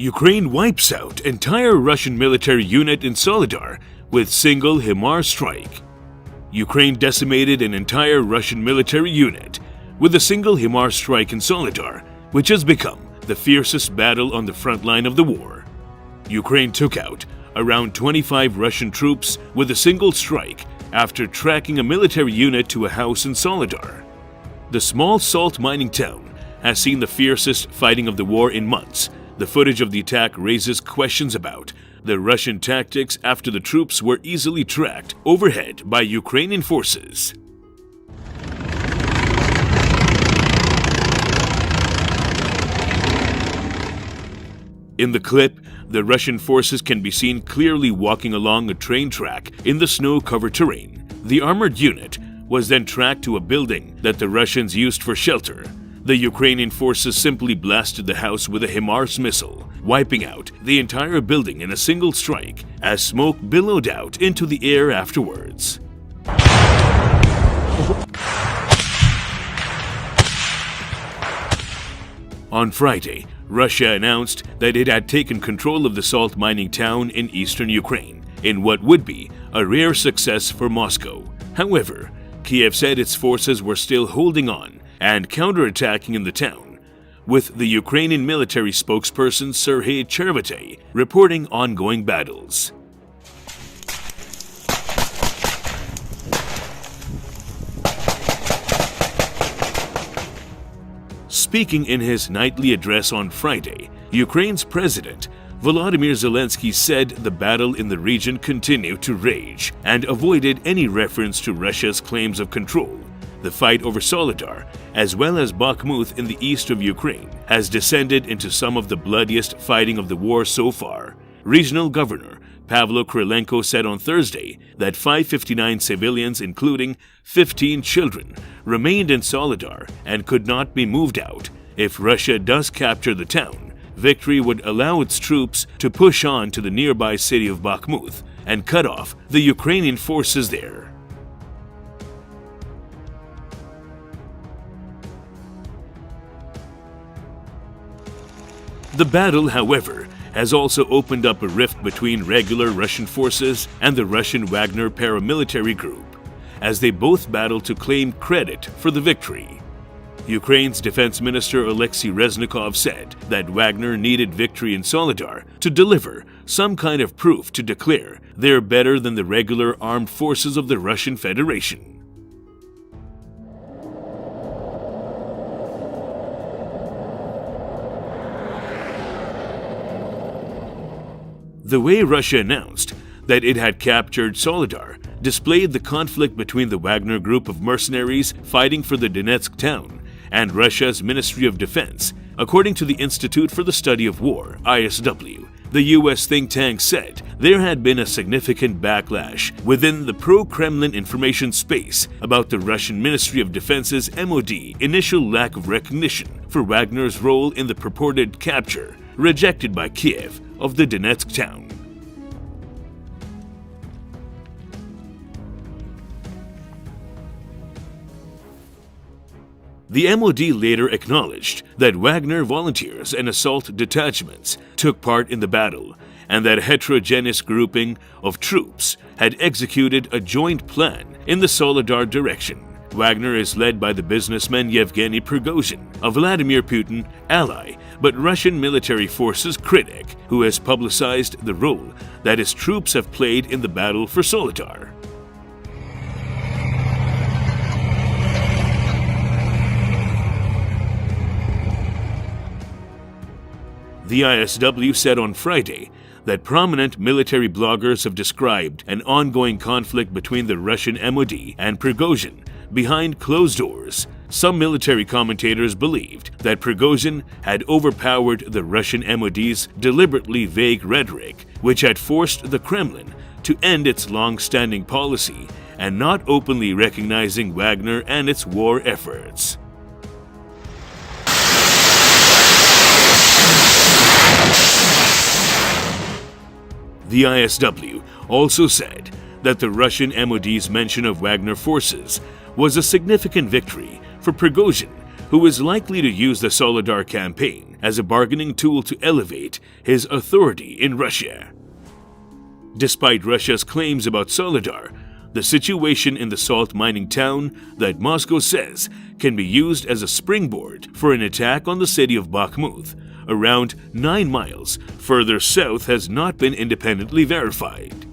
Ukraine wipes out entire Russian military unit in Soledar with single HIMARS strike. Ukraine decimated an entire Russian military unit with a single HIMARS strike in Soledar, which has become the fiercest battle on the front line of the war. Ukraine took out around 25 Russian troops with a single strike after tracking a military unit to a house in Soledar. The small salt mining town has seen the fiercest fighting of the war in months. The footage of the attack raises questions about the Russian tactics after the troops were easily tracked overhead by Ukrainian forces. In the clip, the Russian forces can be seen clearly walking along a train track in the snow-covered terrain. The armored unit was then tracked to a building that the Russians used for shelter. The Ukrainian forces simply blasted the house with a HIMARS missile, wiping out the entire building in a single strike as smoke billowed out into the air afterwards. On Friday, Russia announced that it had taken control of the salt mining town in eastern Ukraine, in what would be a rare success for Moscow. However, Kiev said its forces were still holding on and counterattacking in the town, with the Ukrainian military spokesperson Serhiy Chervatay reporting ongoing battles. Speaking in his nightly address on Friday, Ukraine's president Volodymyr Zelensky said the battle in the region continued to rage and avoided any reference to Russia's claims of control. The fight over Soledar, as well as Bakhmut in the east of Ukraine, has descended into some of the bloodiest fighting of the war so far. Regional Governor Pavlo Krylenko said on Thursday that 559 civilians, including 15 children, remained in Soledar and could not be moved out. If Russia does capture the town, victory would allow its troops to push on to the nearby city of Bakhmut and cut off the Ukrainian forces there. The battle, however, has also opened up a rift between regular Russian forces and the Russian Wagner paramilitary group, as they both battle to claim credit for the victory. Ukraine's Defense Minister Alexei Reznikov said that Wagner needed victory in Soledar to deliver some kind of proof to declare they're better than the regular armed forces of the Russian Federation. The way Russia announced that it had captured Soledar displayed the conflict between the Wagner group of mercenaries fighting for the Donetsk town and Russia's Ministry of Defense. According to the Institute for the Study of War, ISW, the U.S. think tank said there had been a significant backlash within the pro-Kremlin information space about the Russian Ministry of Defense's MOD initial lack of recognition for Wagner's role in the purported capture, rejected by Kiev, of the Donetsk town. The MOD later acknowledged that Wagner volunteers and assault detachments took part in the battle and that a heterogeneous grouping of troops had executed a joint plan in the Soledar direction. Wagner is led by the businessman Yevgeny Prigozhin, a Vladimir Putin ally but Russian military forces critic who has publicized the role that his troops have played in the battle for Soledar. The ISW said on Friday that prominent military bloggers have described an ongoing conflict between the Russian MOD and Prigozhin behind closed doors. Some military commentators believed that Prigozhin had overpowered the Russian MOD's deliberately vague rhetoric, which had forced the Kremlin to end its long-standing policy and not openly recognizing Wagner and its war efforts. The ISW also said that the Russian MOD's mention of Wagner forces was a significant victory for Prigozhin, who is likely to use the Soledar campaign as a bargaining tool to elevate his authority in Russia. Despite Russia's claims about Soledar, the situation in the salt mining town that Moscow says can be used as a springboard for an attack on the city of Bakhmut, around 9 miles further south, has not been independently verified.